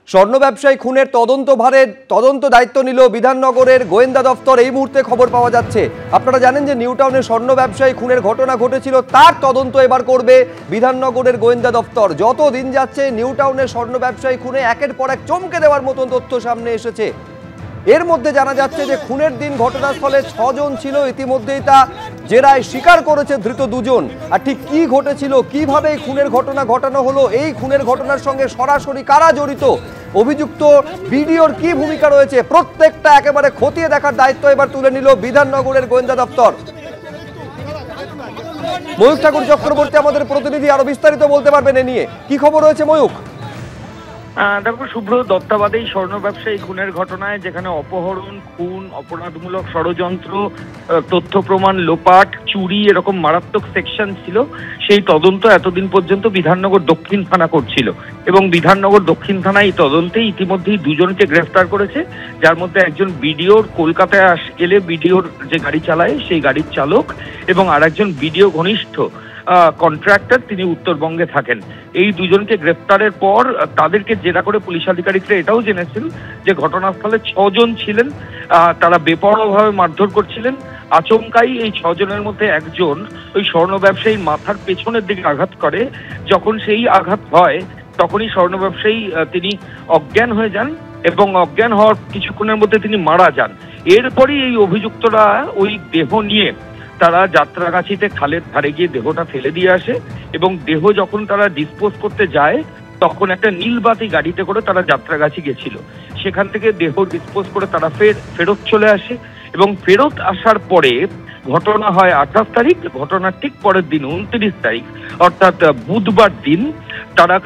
স্বর্ণ ব্যবসায়ী খুনের তদন্ত দায়িত্ব নিল বিধাননগরের গোয়েন্দা দপ্তর। এই মুহূর্তে খবর পাওয়া যাচ্ছে, আপনারা জানেন যে নিউ টাউনে স্বর্ণ ব্যবসায়ী খুনের ঘটনা ঘটেছিল, তার তদন্ত এবার করবে বিধাননগরের গোয়েন্দা দপ্তর। যত দিন যাচ্ছে নিউ টাউনের স্বর্ণ ব্যবসায়ী খুনে একের পর এক চমকে দেওয়ার মতন তথ্য সামনে এসেছে। এর মধ্যে জানা যাচ্ছে যে খুনের দিন ঘটনাস্থলে 6 জন ছিল, ইতিমধ্যেই তা জেরায় স্বীকার করেছে ধৃত 2 জন। আর ঠিক কি ঘটেছিল, কিভাবে এই খুনের ঘটনা ঘটানো হলো, এই খুনের ঘটনার সঙ্গে সরাসরি কারা জড়িত, অভিযুক্ত বিডিওর কি ভূমিকা রয়েছে, প্রত্যেকটা একেবারে খতিয়ে দেখার দায়িত্ব এবার তুলে নিল বিধাননগরের গোয়েন্দা দপ্তর। ময়ূক ঠাকুর চক্রবর্তী আমাদের প্রতিনিধি আরো বিস্তারিত বলতে পারবেন এ নিয়ে, কি খবর রয়েছে ময়ূক? দেখো শুভ্র, দত্তাবাদেই স্বর্ণ ব্যবসায়ী খুনের ঘটনায় যেখানে অপহরণ, খুন, অপরাধমূলক ষড়যন্ত্র, তথ্য প্রমাণ লোপাট, চুরি এরকম মারাত্মক সেকশন ছিল, সেই তদন্ত এতদিন পর্যন্ত বিধাননগর দক্ষিণ থানা করছিল এবং বিধাননগর দক্ষিণ থানা এই তদন্তে ইতিমধ্যেই 2 জনকে গ্রেফতার করেছে, যার মধ্যে একজন বিডিওর কলকাতায় এলে বিডিওর যে গাড়ি চালায় সেই গাড়ির চালক এবং আরেকজন বিডিও ঘনিষ্ঠ কন্ট্রাক্টর, তিনি উত্তরবঙ্গে থাকেন। এই 2 জনকে গ্রেফতারের পর তাদেরকে জেরা করে পুলিশ আধিকারিকরা এটাও জেনেছেন যে ঘটনাস্থলে 6 জন ছিলেন, তারা বেপরোয়াভাবে মারধর করছিলেন। আচমকাই এই 6 জনের মধ্যে একজন ওই স্বর্ণ ব্যবসায়ীর মাথার পেছনের দিকে আঘাত করে। যখন সেই আঘাত হয় তখনই স্বর্ণ ব্যবসায়ী তিনি অজ্ঞান হয়ে যান এবং অজ্ঞান হওয়ার কিছুক্ষণের মধ্যে তিনি মারা যান। এরপরই এই অভিযুক্তরা ওই দেহ নিয়ে তারা যাত্রাগাছিতে খালের ধারে গিয়ে দেহটা ফেলে দিয়ে আসে এবং দেহ যখন তারা ডিসপোজ করতে যায় তখন একটা নীলবাতি গাড়িতে করে তারা যাত্রাগাছি গেছিল। সেখান থেকে দেহ ডিসপোজ করে তারা ফেরত চলে আসে এবং ফেরত আসার পরে ঘটনা হয় 28 তারিখ। ঘটনার ঠিক পরের দিন 29 তারিখ অর্থাৎ বুধবার দিন তারা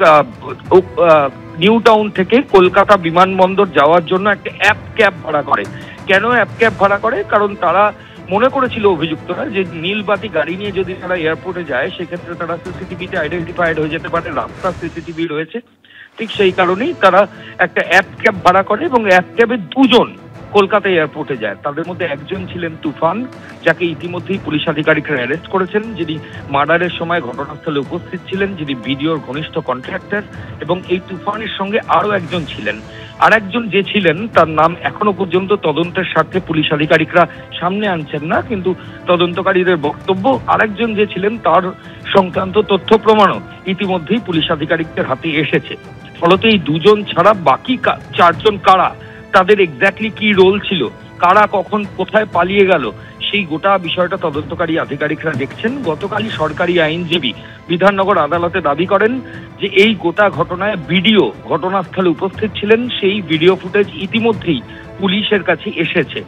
নিউ টাউন থেকে কলকাতা বিমানবন্দর যাওয়ার জন্য একটা অ্যাপ ক্যাব ভাড়া করে। কেন অ্যাপ ক্যাব ভাড়া করে? কারণ তারা মনে করেছিল অভিযুক্তরা যে নীলবাতি গাড়ি নিয়ে যদি তারা এয়ারপোর্টে যায় সেক্ষেত্রে তারা সিসিটিভিতে আইডেন্টিফাইড হয়ে যেতে পারে, রাস্তার সিসিটিভি রয়েছে। ঠিক সেই কারণেই তারা একটা অ্যাপ ক্যাব ভাড়া করে এবং অ্যাপ ক্যাবে 2 জন কলকাতা এয়ারপোর্টে যায়। তাদের মধ্যে একজন ছিলেন তুফান, যাকে ইতিমধ্যেই পুলিশ আধিকারিকরা অ্যারেস্ট করেছেন, যিনি মার্ডারের সময় ঘটনাস্থলে উপস্থিত ছিলেন, যিনি বিডিওর ঘনিষ্ঠ কন্ট্রাক্টর। এবং এই তুফানের সঙ্গে আরো একজন ছিলেন। আর একজন যে ছিলেন তার নাম এখনো পর্যন্ত তদন্তের স্বার্থে পুলিশ আধিকারিকরা সামনে আনছেন না, কিন্তু তদন্তকারীদের বক্তব্য আরেকজন যে ছিলেন তার সংক্রান্ত তথ্য প্রমাণও ইতিমধ্যেই পুলিশ আধিকারিকদের হাতে এসেছে। ফলত এই 2 জন ছাড়া বাকি 4 জন কারা, তাদের এক্স্যাক্টলি কি রোল ছিল, কারা কখন কোথায় পালিয়ে গেল, সেই গোটা বিষয়টা তদন্তকারী আধিকারিকরা দেখছেন। গতকালই সরকারি আইনজীবী বিধাননগর আদালতে দাবি করেন যে এই গোটা ঘটনায় বিডিও ঘটনাস্থলে উপস্থিত ছিলেন, সেই ভিডিও ফুটেজ ইতিমধ্যেই পুলিশের কাছে এসেছে।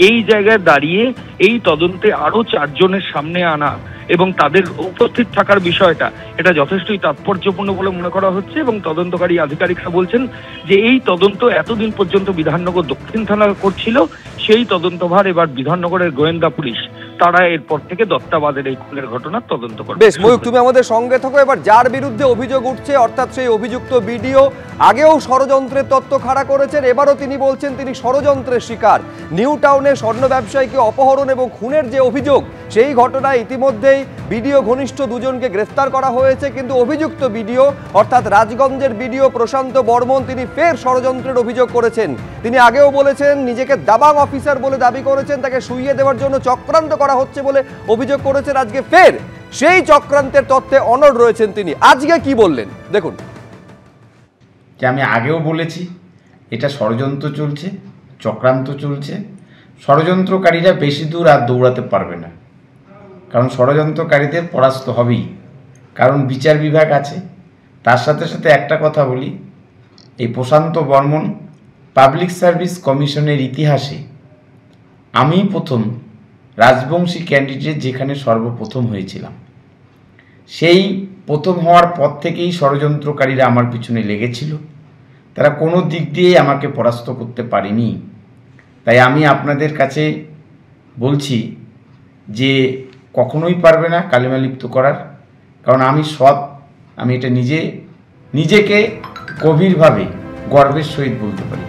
এই জায়গায় দাঁড়িয়ে এই তদন্তে আরো 4 জনের সামনে আনা এবং তাদের উপস্থিত থাকার বিষয়টা এটা যথেষ্টই তাৎপর্যপূর্ণ বলে মনে করা হচ্ছে এবং তদন্তকারী আধিকারিকরা বলছেন যে এই তদন্ত এতদিন পর্যন্ত বিধাননগর দক্ষিণ থানা করছিল, সেই তদন্তভার এবার বিধাননগরের গোয়েন্দা পুলিশ তারা এরপর থেকে দত্তাবাদের এই খুনের ঘটনার তদন্ত করবে। বেশ ময়ূক, তুমি আমাদের সঙ্গে থাকো। এবার যার বিরুদ্ধে অভিযোগ উঠছে অর্থাৎ সেই অভিযুক্ত বিডিও আগেও ষড়যন্ত্রের তত্ত্ব খাড়া করেছেন, এবারও তিনি বলছেন তিনি ষড়যন্ত্রের শিকার। নিউ টাউনে স্বর্ণ ব্যবসায়ীকে অপহরণ এবং খুনের যে অভিযোগ, সেই ঘটনায় ইতিমধ্যেই বিডিও ঘনিষ্ঠ 2 জনকে গ্রেফতার করা হয়েছে, কিন্তু অভিযুক্ত বিডিও অর্থাৎ রাজগঞ্জের বিডিও প্রশান্ত বর্মন তিনি ফের ষড়যন্ত্রের অভিযোগ করেছেন। তিনি আগেও বলেছেন নিজেকে দাবাং অফিসার বলে দাবি করেছেন, তাকে শুইয়ে দেওয়ার জন্য চক্রান্ত করা হচ্ছে বলে অভিযোগ করেছেন। আজকে ফের সেই চক্রান্তের তথ্যে অনড় রয়েছেন তিনি। আজকে কি বললেন দেখুন। যে আমি আগেও বলেছি এটা ষড়যন্ত্র চলছে, চক্রান্ত চলছে। ষড়যন্ত্রকারীরা বেশি দূর আর দৌড়াতে পারবে না, কারণ ষড়যন্ত্রকারীদের পরাস্ত হবেই, কারণ বিচার বিভাগ আছে। তার সাথে সাথে একটা কথা বলি, এই প্রশান্ত বর্মন পাবলিক সার্ভিস কমিশনের ইতিহাসে আমি প্রথম রাজবংশী ক্যান্ডিডেট যেখানে সর্বপ্রথম হয়েছিলাম। সেই প্রথম হওয়ার পর থেকেই ষড়যন্ত্রকারীরা আমার পিছনে লেগেছিল, তারা কোনো দিক দিয়েই আমাকে পরাস্ত করতে পারেনি। তাই আমি আপনাদের কাছে বলছি যে কখনোই পারবে না কালিমা লিপ্ত করার, কারণ আমি সৎ, আমি এটা নিজেকে গভীরভাবে গর্বের সহিত বলতে পারি।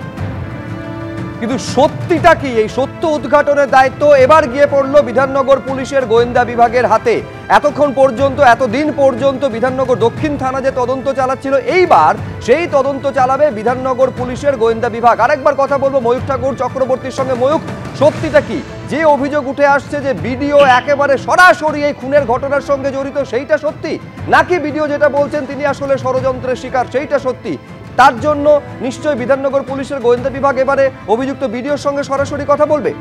কিন্তু সত্যিটা কি, এই সত্য উদ্ঘাটনের দায়িত্ব এবার গিয়ে পড়লো বিধাননগর পুলিশের গোয়েন্দা বিভাগের হাতে। এতক্ষণ পর্যন্ত, এতদিন পর্যন্ত বিধাননগর দক্ষিণ থানা যে তদন্ত চালাচ্ছিল, এইবার সেই তদন্ত চালাবে বিধাননগর পুলিশের গোয়েন্দা বিভাগ। আরেকবার কথা বলবো ময়ূখ ঠাকুর চক্রবর্তীর সঙ্গে। ময়ূখ, সত্যিটা কি? যে অভিযোগ উঠে আসছে যে ভিডিও একেবারে সরাসরি এই খুনের ঘটনার সঙ্গে জড়িত, সেইটা সত্যি, নাকি ভিডিও যেটা বলছেন তিনি আসলে ষড়যন্ত্রের শিকার, সেইটা সত্যি? তার জন্য নিশ্চয়ই বিধাননগর পুলিশের গোয়েন্দা বিভাগ এবারে অভিযুক্ত ভিডিওর সঙ্গে সরাসরি কথা বলবে।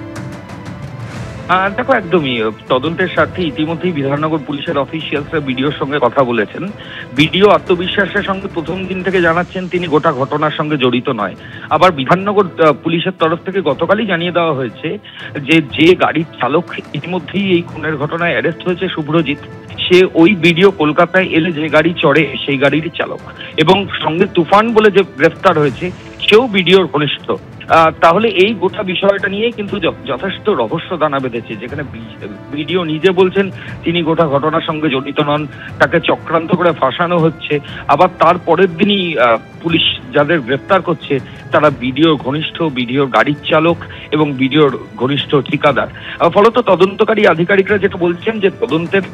দেখো, একদমই তদন্তের স্বার্থে ইতিমধ্যেই বিধাননগর পুলিশের অফিসিয়ালসরা ভিডিওর সঙ্গে কথা বলেছেন। ভিডিও আত্মবিশ্বাসের সঙ্গে প্রথম দিন থেকে জানাচ্ছেন তিনি গোটা ঘটনার সঙ্গে জড়িত নয়। আবার বিধাননগর পুলিশের তরফ থেকে গতকালই জানিয়ে দেওয়া হয়েছে যে গাড়ির চালক ইতিমধ্যেই এই খুনের ঘটনায় অ্যারেস্ট হয়েছে, শুভ্রজিৎ, সে ওই ভিডিও কলকাতায় এলে যে গাড়ি চড়ে সেই গাড়ির চালক, এবং সঙ্গে তুফান বলে যে গ্রেফতার হয়েছে সেও ভিডিওর ঘনিষ্ঠ। তাহলে এই গোটা বিষয়টা নিয়ে কিন্তু যথেষ্ট রহস্য দানা বেঁধেছে, যেখানে ভিডিও নিজে বলছেন তিনি গোটা ঘটনার সঙ্গে জড়িত নন, তাকে চক্রান্ত করে ফাঁসানো হচ্ছে। আবার তার পরের দিনই পুলিশ যাদের গ্রেফতার করছে তারা ভিডিওর ঘনিষ্ঠ, ভিডিওর গাড়ির চালক এবং ভিডিওর ঘনিষ্ঠ ঠিকাদার। ফলত তদন্তকারী আধিকারিকরা যেটা বলছেন যে তদন্তের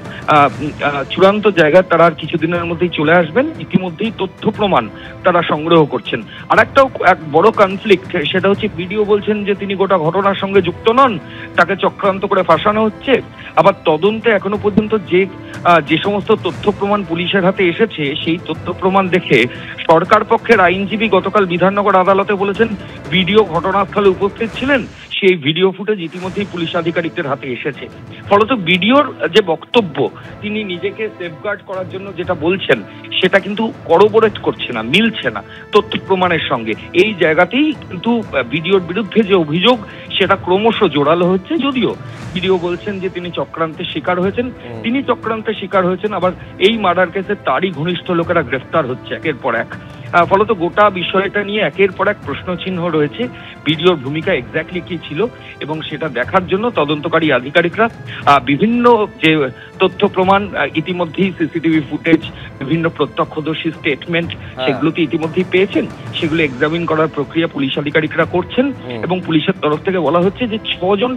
চূড়ান্ত জায়গায় তারা আর কিছুদিনের মধ্যেই চলে আসবেন। ইতিমধ্যেই তথ্য প্রমাণ তারা সংগ্রহ করছেন। আর একটাও এক বড় কনফ্লিক্ট, সেটা হচ্ছে ভিডিও বলছেন যে তিনি গোটা ঘটনার সঙ্গে যুক্ত নন, তাকে চক্রান্ত করে ফাঁসানো হচ্ছে। আবার তদন্তে এখনো পর্যন্ত যে সমস্ত তথ্য প্রমাণ পুলিশের হাতে এসেছে সেই তথ্য প্রমাণ দেখে সরকার পক্ষের আইনজীবী গতকাল বিধাননগর আদালতে বলেছেন ভিডিও ঘটনাস্থলে উপস্থিত ছিলেন, সেই ভিডিও ফুটেজ ইতিমধ্যেই পুলিশ আধিকারিকদের হাতে এসেছে। ফলত ভিডিওর যে বক্তব্য, তিনি নিজেকে সেফগার্ড করার জন্য যেটা বলছেন সেটা কিন্তু করোবোরেট করছে না, মিলছে না তথ্য প্রমাণের সঙ্গে। এই জায়গাতেই কিন্তু ভিডিওর বিরুদ্ধে যে অভিযোগ সেটা ক্রমশ জোরালো হচ্ছে। যদিও ভিডিও বলছেন যে তিনি চক্রান্তের শিকার হয়েছেন, আবার এই মার্ডার কেসে তারই ঘনিষ্ঠ লোকেরা গ্রেফতার হচ্ছে একের পর এক। ফলত গোটা বিষয়টা নিয়ে একের পর এক প্রশ্নচিহ্ন রয়েছে। ভিডিওর ভূমিকা এক্স্যাক্টলি কি ছিল এবং সেটা দেখার জন্য তদন্তকারী আধিকারিকরা বিভিন্ন যে তথ্য প্রমাণ, ইতিমধ্যেই সিসিটিভি ফুটেজ, বিভিন্ন প্রত্যক্ষদর্শী স্টেটমেন্ট, সেগুলোতে ইতিমধ্যেই পেয়েছেন, সেগুলো এক্সামিন করার প্রক্রিয়া পুলিশ আধিকারিকরা করছেন। এবং পুলিশের তরফ থেকে বলা হচ্ছে যে 6 জন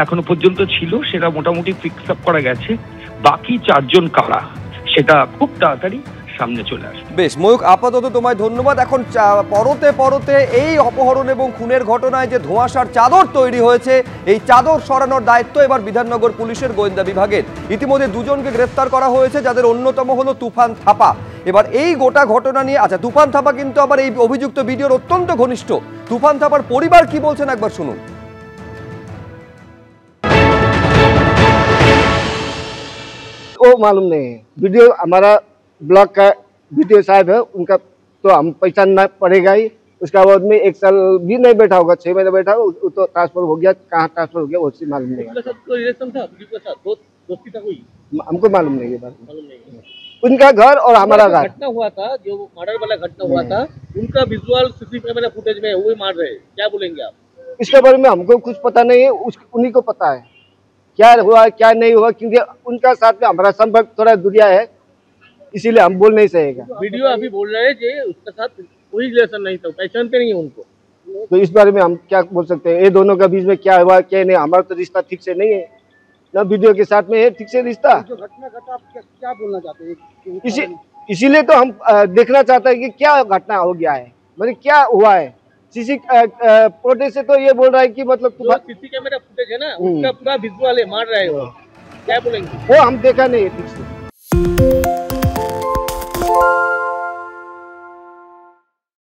এখনো পর্যন্ত ছিল, সেটা মোটামুটি ফিক্স আপ করা গেছে। বাকি 4 জন কারা সেটা খুব তাড়াতাড়ি সামনে চলে আসবে। বেশ ময়ূক, আপাতত তোমায় ধন্যবাদ। এখন পরতে পরতে এই অপহরণ এবং খুনের ঘটনায় যে ধোঁয়াশার চাদর তৈরি হয়েছে, এই চাদর সরানোর দায়িত্ব এবার বিধাননগর পুলিশের গোয়েন্দা বিভাগের। ইতিমধ্যে 2 জনকে গ্রেফতার করা হয়েছে, যাদের অন্যতম হলো তুফান থাপা। এবার এই গোটা ঘটনা নিয়ে, আচ্ছা, তুফান থাপা কিন্তু আবার এই অভিযুক্ত ভিডিওর অত্যন্ত ঘনিষ্ঠ। তুফান থাপার পরিবার কি বলছেন একবার শুনুন। वो मालूम नहीं है। वीडियो हमारा ब्लॉक का वीडियो साहब है, उनका तो हम पहचानना पड़ेगा ही। उसका बाद में 1 साल भी नहीं बैठा होगा, 6 महीने बैठा होगा, वो तो ट्रांसफर हो गया, कहाँ ट्रांसफर हो गया वो चीज मालूम नहीं है। हमको मालूम नहीं है बात। उनका घर और हमारा घर घटना हुआ था, जो मर्डर वाला घटना हुआ था, उनका विजुअल सीसीटीवी कैमरा फुटेज में वही मार रहे, क्या बोलेंगे आप? इसके बारे में हमको कुछ पता नहीं है, उन्हीं को पता है क्या हुआ क्या नहीं हुआ, क्योंकि उनका साथ में हमारा संपर्क थोड़ा दूरिया है, इसीलिए हम बोल नहीं सकेगा। वीडियो अभी बोल रहे हैं कि उसके साथ कोई रिलेशन नहीं था, पहचानते नहीं है उनको, तो इस बारे में हम क्या बोल सकते हैं? ये दोनों के बीच में क्या हुआ क्या नहीं, हमारा तो रिश्ता ठीक से नहीं है ना, वीडियो के साथ में है ठीक से रिश्ता। जो घटना घटा, आप क्या बोलना चाहते हैं? इसीलिए तो हम देखना चाहते हैं कि क्या घटना हो गया है, मतलब क्या हुआ है। सीसी फुटेज से तो ये बोल रहा है कि मतलब सीसी कैमरा फुटेज है ना, उसका पूरा विजुअल है, मार रहे हो, क्या बोलेंगे? वो हम देखा नहीं है ठीक से।